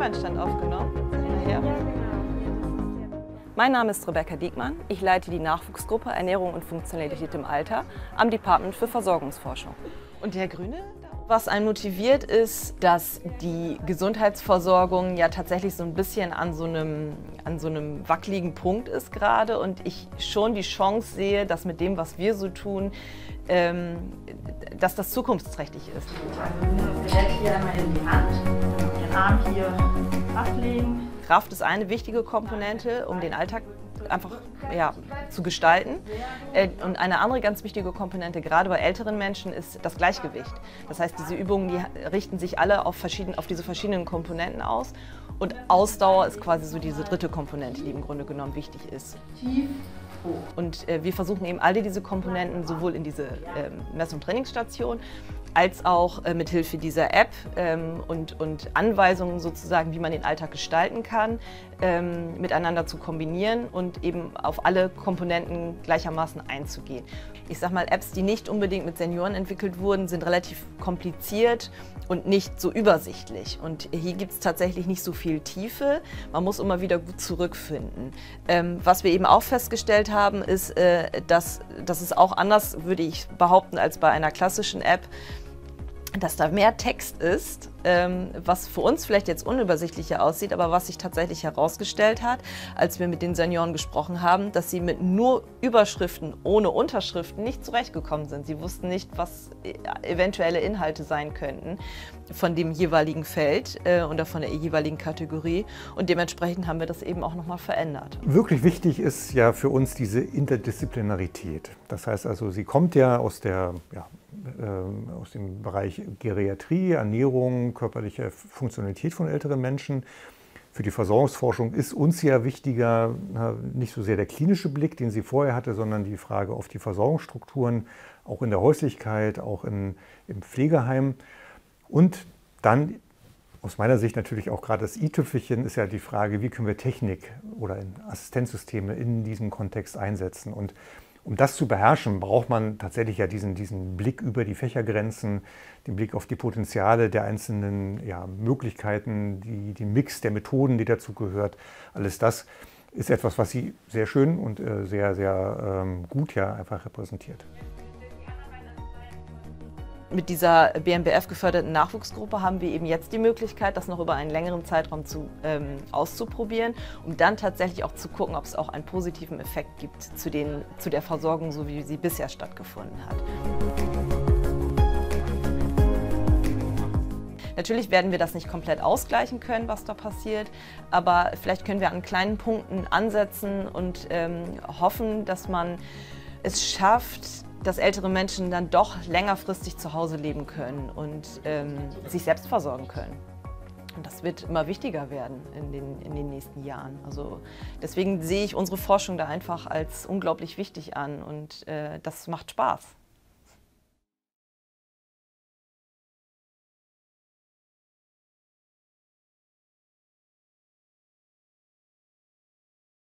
Einbeinstand aufgenommen. Her. Mein Name ist Rebecca Diekmann. Ich leite die Nachwuchsgruppe Ernährung und Funktionalität im Alter am Department für Versorgungsforschung. Und der Grüne? Was einen motiviert, ist, dass die Gesundheitsversorgung ja tatsächlich so ein bisschen an so einem wackeligen Punkt ist gerade und ich schon die Chance sehe, dass mit dem, was wir so tun, dass das zukunftsträchtig ist. Also direkt hier einmal in die Hand, den Arm hier ablegen. Kraft ist eine wichtige Komponente, um den Alltag einfach zu gestalten. Und eine andere ganz wichtige Komponente, gerade bei älteren Menschen, ist das Gleichgewicht. Das heißt, diese Übungen, die richten sich alle auf diese verschiedenen Komponenten aus. Und Ausdauer ist quasi so diese dritte Komponente, die im Grunde genommen wichtig ist. Und wir versuchen eben alle diese Komponenten sowohl in diese Mess- und Trainingsstation als auch mit Hilfe dieser App und Anweisungen sozusagen, wie man den Alltag gestalten kann, miteinander zu kombinieren und eben auf alle Komponenten gleichermaßen einzugehen. Ich sag mal, Apps, die nicht unbedingt mit Senioren entwickelt wurden, sind relativ kompliziert und nicht so übersichtlich. Und hier gibt es tatsächlich nicht so viel Tiefe. Man muss immer wieder gut zurückfinden. Was wir eben auch festgestellt haben, ist, dass es auch anders, würde ich behaupten, als bei einer klassischen App, dass da mehr Text ist, was für uns vielleicht jetzt unübersichtlicher aussieht, aber was sich tatsächlich herausgestellt hat, als wir mit den Senioren gesprochen haben, dass sie mit nur Überschriften ohne Unterschriften nicht zurechtgekommen sind. Sie wussten nicht, was eventuelle Inhalte sein könnten von dem jeweiligen Feld oder von der jeweiligen Kategorie und dementsprechend haben wir das eben auch nochmal verändert. Wirklich wichtig ist ja für uns diese Interdisziplinarität. Das heißt also, sie kommt ja aus dem Bereich Geriatrie, Ernährung, körperliche Funktionalität von älteren Menschen. Für die Versorgungsforschung ist uns ja wichtiger nicht so sehr der klinische Blick, den sie vorher hatte, sondern die Frage auf die Versorgungsstrukturen, auch in der Häuslichkeit, auch im Pflegeheim. Und dann aus meiner Sicht natürlich auch gerade das i-Tüpfelchen ist ja die Frage, wie können wir Technik oder Assistenzsysteme in diesem Kontext einsetzen. Und um das zu beherrschen, braucht man tatsächlich ja diesen Blick über die Fächergrenzen, den Blick auf die Potenziale der einzelnen Möglichkeiten, den Mix der Methoden, die dazu gehört. Alles das ist etwas, was sie sehr schön und sehr, sehr gut einfach repräsentiert. Mit dieser BMBF-geförderten Nachwuchsgruppe haben wir eben jetzt die Möglichkeit, das noch über einen längeren Zeitraum auszuprobieren, um dann tatsächlich auch zu gucken, ob es auch einen positiven Effekt gibt zu der Versorgung, so wie sie bisher stattgefunden hat. Natürlich werden wir das nicht komplett ausgleichen können, was da passiert, aber vielleicht können wir an kleinen Punkten ansetzen und hoffen, dass man es schafft, dass ältere Menschen dann doch längerfristig zu Hause leben können und sich selbst versorgen können. Und das wird immer wichtiger werden in den nächsten Jahren. Also deswegen sehe ich unsere Forschung da einfach als unglaublich wichtig an und das macht Spaß.